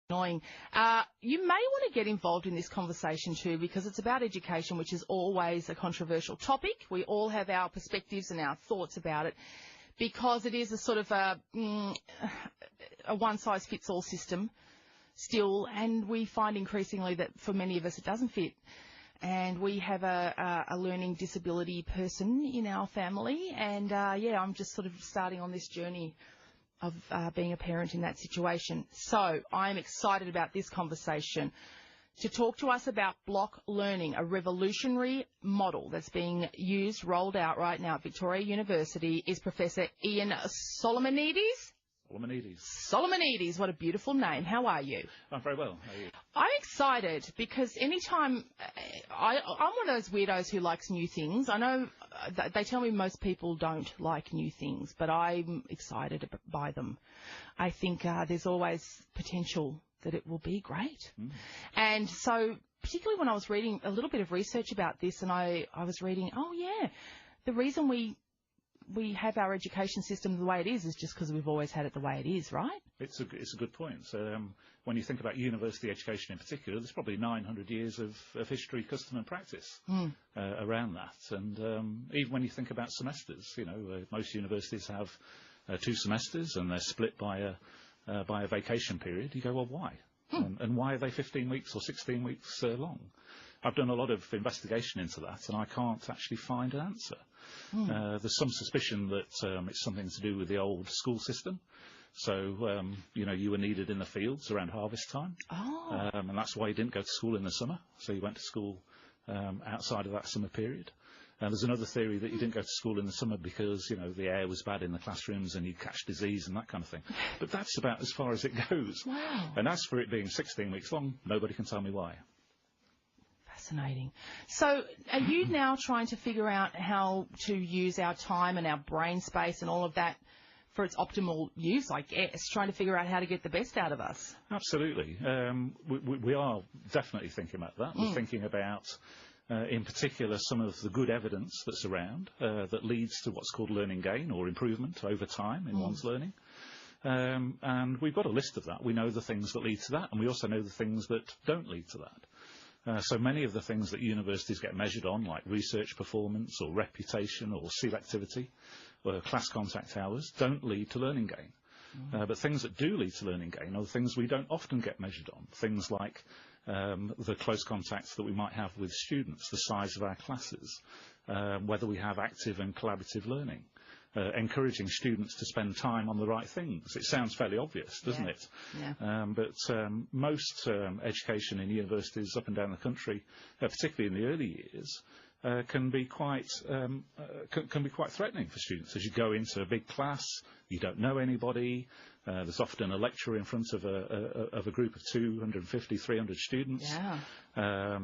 Annoying. You may want to get involved in this conversation too, because it's about education, which is always a controversial topic. We all have our perspectives and our thoughts about it, because it is a sort of a one-size-fits-all system still, and we find increasingly that for many of us it doesn't fit. And we have a learning disability person in our family, and I'm just sort of starting on this journey of being a parent in that situation. So I'm excited about this conversation. To talk to us about block learning, a revolutionary model that's being rolled out right now at Victoria University, is Professor Ian Solomonides. Solomonides, what a beautiful name. How are you? I'm very well. How are you? I'm excited because anytime I'm one of those weirdos who likes new things. I know they tell me most people don't like new things, but I'm excited by them. I think there's always potential that it will be great. And so particularly when I was reading a little bit of research about this, and I was reading, the reason we have our education system the way it is just because we've always had it the way it is, right? It's a good point. So when you think about university education in particular, there's probably 900 years of history, custom and practice around that. And even when you think about semesters, most universities have 2 semesters and they're split by a vacation period. You go, well, why? And why are they 15 weeks or 16 weeks long? I've done a lot of investigation into that, and I can't actually find an answer. There's some suspicion that it's something to do with the old school system. So, you were needed in the fields around harvest time. And that's why you didn't go to school in the summer. So you went to school outside of that summer period. There's another theory that you didn't go to school in the summer because, the air was bad in the classrooms and you'd catch disease and that kind of thing. But that's about as far as it goes. Wow. And as for it being 16 weeks long, nobody can tell me why. Fascinating. So are you now trying to figure out how to use our time and our brain space and all of that for its optimal use, I guess, trying to figure out how to get the best out of us? Absolutely. We are definitely thinking about that. We're thinking about, in particular, some of the good evidence that's around that leads to what's called learning gain or improvement over time in one's learning. And we've got a list of that. We know the things that lead to that, and we also know the things that don't lead to that. So many of the things that universities get measured on, like research performance or reputation or selectivity or class contact hours, don't lead to learning gain. But things that do lead to learning gain are the things we don't often get measured on, things like the close contacts that we might have with students, the size of our classes, whether we have active and collaborative learning. Encouraging students to spend time on the right things. It sounds fairly obvious, doesn't it? Yeah. But most education in universities up and down the country, particularly in the early years, can be quite threatening for students. As you go into a big class, you don't know anybody. There's often a lecturer in front of a group of 250, 300 students. Yeah.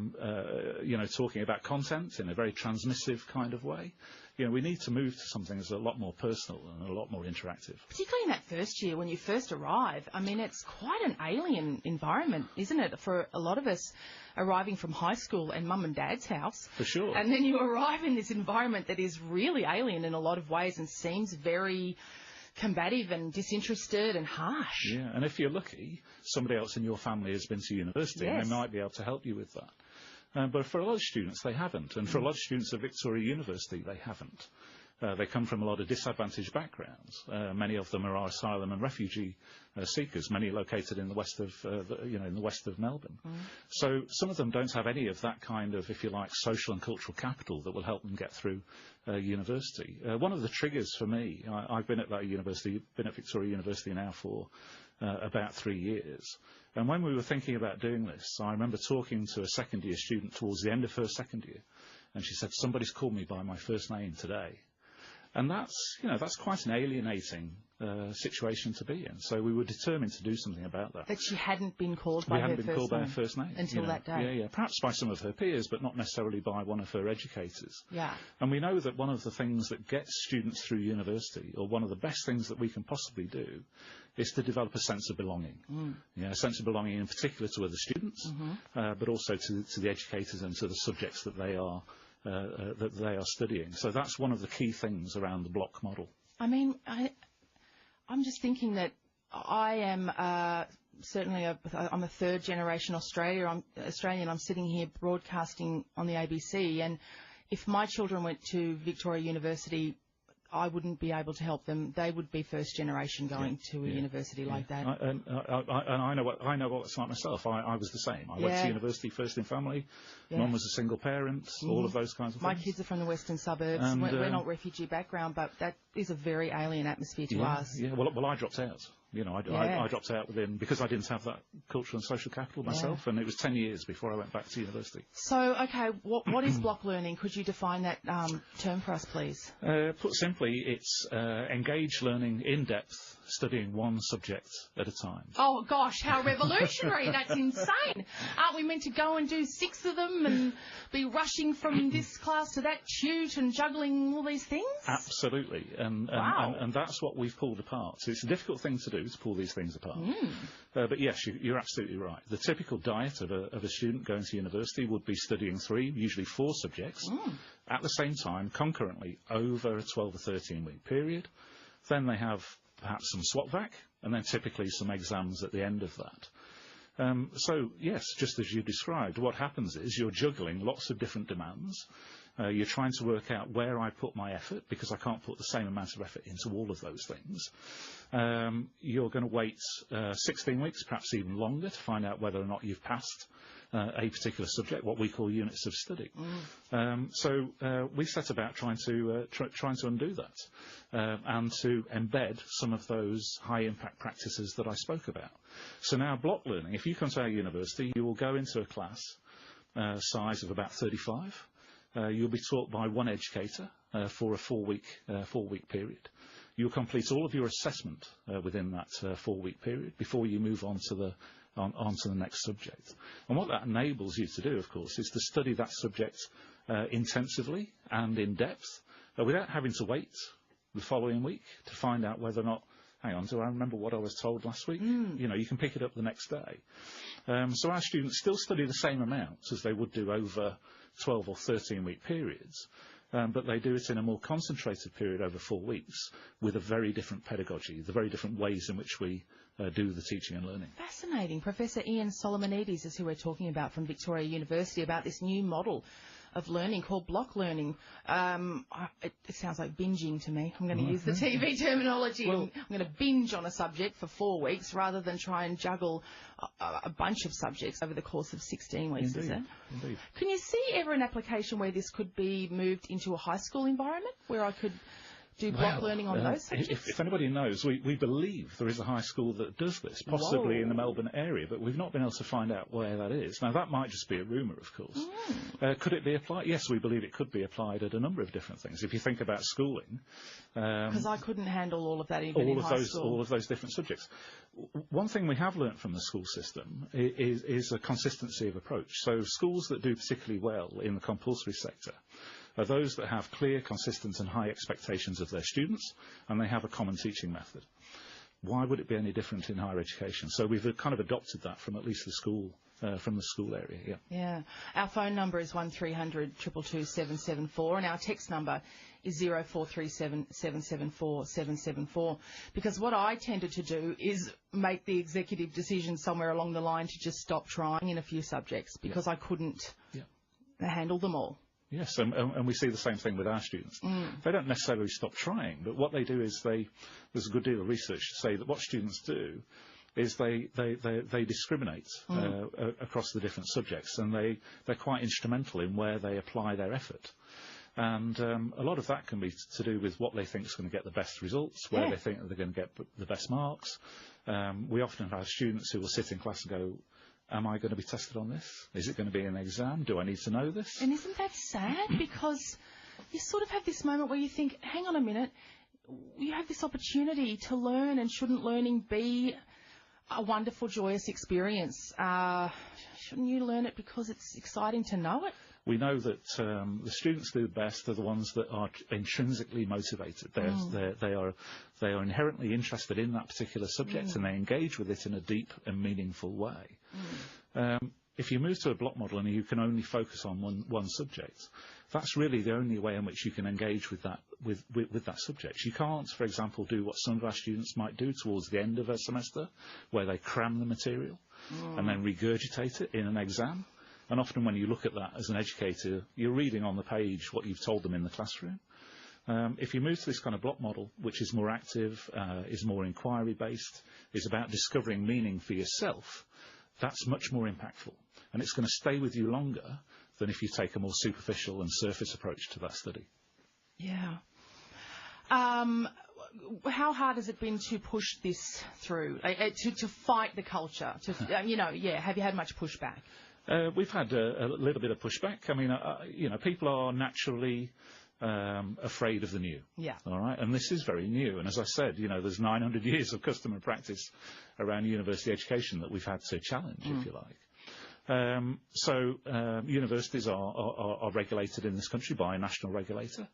Talking about content in a very transmissive kind of way. We need to move to something that's a lot more personal and a lot more interactive. Particularly in that first year when you first arrive. I mean, it's quite an alien environment, isn't it, for a lot of us arriving from high school and mum and dad's house. For sure. And then you arrive in this environment that is really alien in a lot of ways and seems very combative and disinterested and harsh. Yeah, and if you're lucky, somebody else in your family has been to university and they might be able to help you with that. But for a lot of students, they haven't. And for a lot of students at Victoria University, they haven't. They come from a lot of disadvantaged backgrounds. Many of them are asylum and refugee seekers, many located in the west of, in the west of Melbourne. So some of them don't have any of that kind of, if you like, social and cultural capital that will help them get through university. One of the triggers for me, I've been at that university, been at Victoria University now for about 3 years. And when we were thinking about doing this, I remember talking to a second-year student towards the end of her second year, and she said, "Somebody's called me by my first name today." And that's quite an alienating situation to be in. So we were determined to do something about that. That she hadn't been called by her first name until that day. Yeah. Perhaps by some of her peers, but not necessarily by one of her educators. Yeah. And we know that one of the things that gets students through university, or one of the best things that we can possibly do, is to develop a sense of belonging. A sense of belonging in particular to other students, but also to the educators and to the subjects that they are studying. So that's one of the key things around the block model. I mean, I'm just thinking that I am certainly I'm a third generation Australian. I'm sitting here broadcasting on the ABC, and if my children went to Victoria University, I wouldn't be able to help them. They would be first generation going to a university like that. I know what it's like myself. I was the same. I went to university first in family. Mum was a single parent. All of those kinds of things. My kids are from the western suburbs. And, we're not refugee background, but that is a very alien atmosphere to us. Yeah. Well, I dropped out. I dropped out within, because I didn't have that cultural and social capital myself, and it was 10 years before I went back to university. So, okay, what is block learning? Could you define that term for us, please? Put simply, it's engaged learning in depth, studying one subject at a time. Oh, gosh, how revolutionary. That's insane. Aren't we meant to go and do 6 of them and be rushing from this class to that tute and juggling all these things? Absolutely. And that's what we've pulled apart. So it's a difficult thing to do, to pull these things apart. But yes, you're absolutely right. The typical diet of a student going to university would be studying 3, usually 4 subjects at the same time, concurrently, over a 12 or 13-week period. Then they have perhaps some SWOT-VAC, and then typically some exams at the end of that. So, yes, just as you described, what happens is you're juggling lots of different demands. You're trying to work out where I put my effort, because I can't put the same amount of effort into all of those things. You're going to wait 16 weeks, perhaps even longer, to find out whether or not you've passed a particular subject, what we call units of study. So we set about trying to undo that and to embed some of those high-impact practices that I spoke about. So now block learning, if you come to our university, you will go into a class size of about 35. You'll be taught by one educator for a 4-week period. You'll complete all of your assessment within that 4-week period before you move on to the next subject. And what that enables you to do, of course, is to study that subject intensively and in depth without having to wait the following week to find out whether or not, hang on, do I remember what I was told last week? You can pick it up the next day. So our students still study the same amount as they would do over 12 or 13-week periods, but they do it in a more concentrated period over 4 weeks with a very different pedagogy, the very different ways in which we do the teaching and learning. Fascinating. Professor Ian Solomonides is who we're talking about from Victoria University about this new model of learning called block learning. It sounds like binging to me. I'm going to use the TV terminology. Well, I'm going to binge on a subject for 4 weeks rather than try and juggle a bunch of subjects over the course of 16 weeks, is it? Indeed. Can you see ever an application where this could be moved into a high school environment where I could do block learning on those subjects? If anybody knows, we believe there is a high school that does this, possibly in the Melbourne area, but we've not been able to find out where that is. Now, that might just be a rumour, of course. Could it be applied? Yes, we believe it could be applied at a number of different things. If you think about schooling... Because I couldn't handle all of that even in high school. All of those different subjects. One thing we have learnt from the school system is a consistency of approach. So schools that do particularly well in the compulsory sector are those that have clear, consistent and high expectations of their students, and they have a common teaching method. Why would it be any different in higher education? So we've kind of adopted that from at least the school, from the school area, Yeah. Our phone number is 1300 222 774, and our text number is 0437 774 774, because what I tended to do is make the executive decision somewhere along the line to just stop trying in a few subjects because I couldn't handle them all. Yes, and we see the same thing with our students. They don't necessarily stop trying, but what they do is there's a good deal of research to say that what students do is they discriminate across the different subjects, and they're quite instrumental in where they apply their effort. And a lot of that can be to do with what they think is going to get the best results, where they think they're going to get the best marks. We often have students who will sit in class and go, am I going to be tested on this? Is it going to be an exam? Do I need to know this? And isn't that sad? Because you sort of have this moment where you think, hang on a minute, you have this opportunity to learn, and shouldn't learning be a wonderful, joyous experience? Shouldn't you learn it because it's exciting to know it? We know that the students do best are the ones that are intrinsically motivated. They are inherently interested in that particular subject, and they engage with it in a deep and meaningful way. if you move to a block model and you can only focus on one subject, that's really the only way in which you can engage with that subject. You can't, for example, do what some of our students might do towards the end of a semester, where they cram the material and then regurgitate it in an exam. And often when you look at that as an educator, you're reading on the page what you've told them in the classroom. If you move to this kind of block model, which is more active, is more inquiry-based, is about discovering meaning for yourself, that's much more impactful. And it's going to stay with you longer than if you take a more superficial and surface approach to that study. Yeah. How hard has it been to push this through, to fight the culture? Have you had much pushback? We've had a little bit of pushback. I mean, people are naturally afraid of the new. Yeah. All right. And this is very new. And as I said, there's 900 years of custom and practice around university education that we've had to challenge, if you like. So universities are regulated in this country by a national regulator.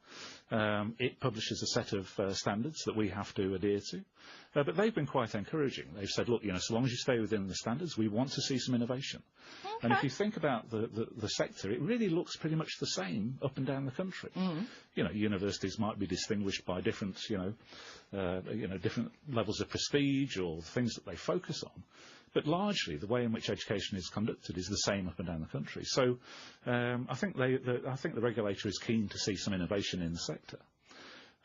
It publishes a set of standards that we have to adhere to. But they've been quite encouraging. They've said, look, so long as you stay within the standards, we want to see some innovation. Okay. And if you think about the sector, it really looks pretty much the same up and down the country. Universities might be distinguished by different, different levels of prestige or things that they focus on. But largely, the way in which education is conducted is the same up and down the country. So I think the regulator is keen to see some innovation in the sector.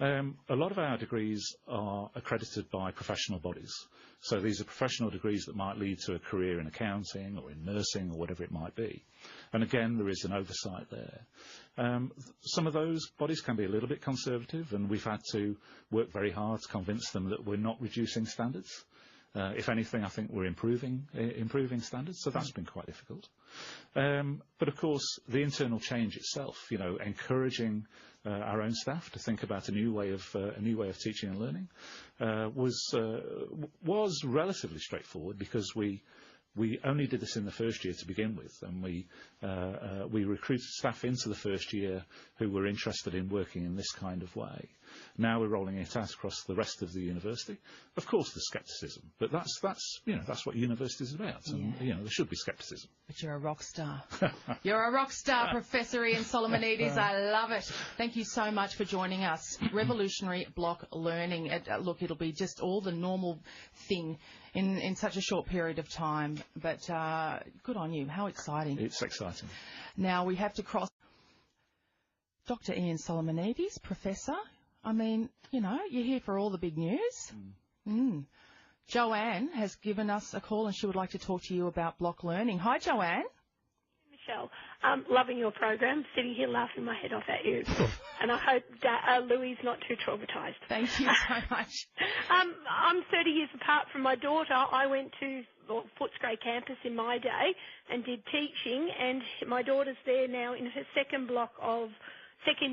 A lot of our degrees are accredited by professional bodies. So these are professional degrees that might lead to a career in accounting or in nursing or whatever it might be. And again, there is an oversight there. Some of those bodies can be a little bit conservative, and we've had to work very hard to convince them that we're not reducing standards. If anything, I think we're improving standards, so that's been quite difficult. But of course, the internal change itself, encouraging our own staff to think about a new way of teaching and learning, was relatively straightforward, because we only did this in the first year to begin with, and we recruited staff into the first year who were interested in working in this kind of way. Now we're rolling it out across the rest of the university. Of course, there's scepticism, but that's what university is about, and there should be scepticism. But you're a rock star. You're a rock star, Professor Ian Solomonides. I love it. Thank you so much for joining us. Revolutionary block learning. Look, it'll be just all the normal thing in such a short period of time. But good on you. How exciting! It's exciting. Now we have to cross. Dr. Ian Solomonides, Professor. I mean, you're here for all the big news. Joanne has given us a call, and she would like to talk to you about block learning. Hi, Joanne. Meshel, loving your program, sitting here laughing my head off at you. And I hope Louie's not too traumatised. Thank you so much. I'm 30 years apart from my daughter. I went to Footscray campus in my day and did teaching, and my daughter's there now in her second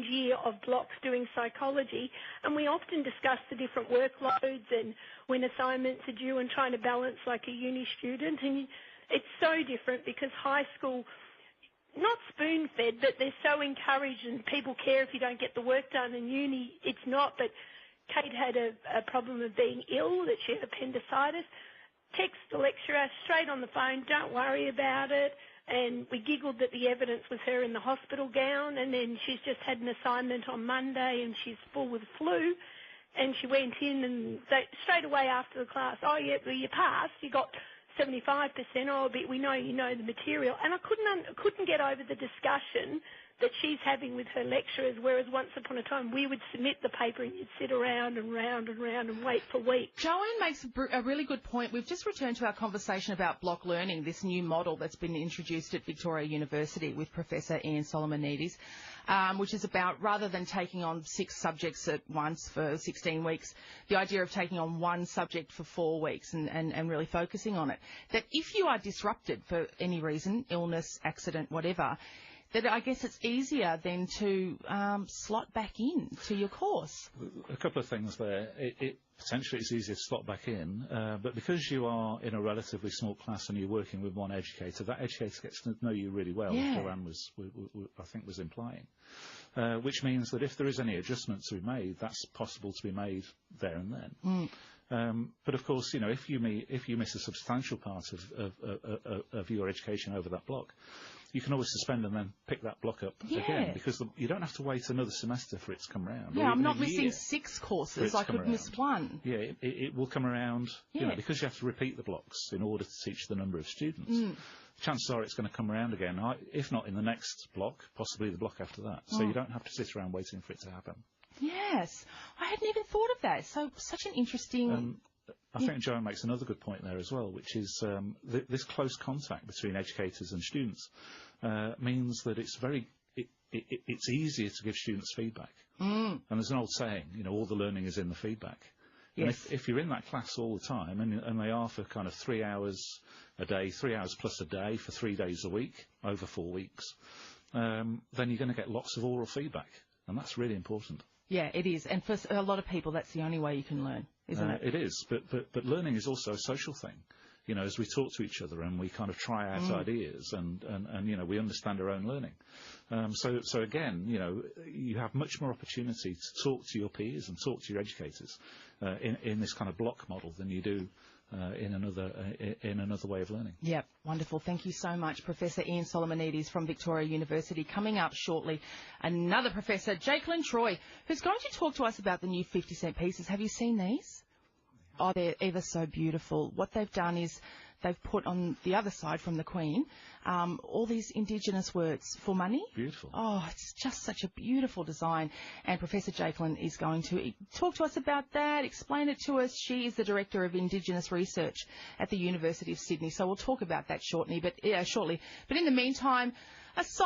year of blocks doing psychology, and we often discuss the different workloads and when assignments are due and trying to balance like a uni student. And it's so different, because high school, not spoon-fed, but they're so encouraged and people care if you don't get the work done. And uni, it's not. But Kate had a problem of being ill, that she had appendicitis. Text the lecturer straight on the phone, don't worry about it. And we giggled that the evidence was her in the hospital gown, and then she's just had an assignment on Monday and she's full with flu. And she went in and straight away after the class, oh, yeah, well, you passed, you got 75%, oh, but we know you know the material. And I couldn't get over the discussion that she's having with her lecturers, whereas once upon a time we would submit the paper and you'd sit around and round and round and wait for weeks. Joanne makes a really good point. We've just returned to our conversation about block learning, this new model that's been introduced at Victoria University with Professor Ian Solomonides, which is about, rather than taking on 6 subjects at once for 16 weeks, the idea of taking on one subject for 4 weeks and really focusing on it. That if you are disrupted for any reason, illness, accident, whatever, that I guess it's easier then to slot back in to your course. A couple of things there. Potentially it's easier to slot back in, but because you are in a relatively small class and you're working with one educator, that educator gets to know you really well, as Joanne was implying. Which means that if there is any adjustment to be made, that's possible to be made there and then. But of course, if you miss a substantial part of your education over that block, you can always suspend and then pick that block up again, because you don't have to wait another semester for it to come around. Yeah, I'm not missing 6 courses. I could miss 1. Yeah, it will come around, because you have to repeat the blocks in order to teach the number of students. Chances are it's going to come around again, if not in the next block, possibly the block after that. So you don't have to sit around waiting for it to happen. Yes, I hadn't even thought of that. So such an interesting... I think Joanne makes another good point there as well, which is this close contact between educators and students means that it's easier to give students feedback. And there's an old saying, all the learning is in the feedback. Yes. And if you're in that class all the time, and they are for kind of 3 hours a day, 3 hours plus a day for 3 days a week, over 4 weeks, then you're going to get lots of oral feedback. And that's really important. Yeah, it is. And for a lot of people, that's the only way you can learn, isn't it? It is. But learning is also a social thing. As we talk to each other and we kind of try out ideas and we understand our own learning. So again, you have much more opportunity to talk to your peers and talk to your educators in this kind of block model than you do in another way of learning. Yep, wonderful. Thank you so much, Professor Ian Solomonides from Victoria University. Coming up shortly, another Professor, Jacqueline Troy, who's going to talk to us about the new 50-cent pieces. Have you seen these? Oh, they're ever so beautiful. What they've done is they've put on the other side from the Queen all these Indigenous words for money. Beautiful. Oh, it's just such a beautiful design. And Professor Jacqueline is going to talk to us about that, explain it to us. She is the Director of Indigenous Research at the University of Sydney. So we'll talk about that shortly. But in the meantime, a song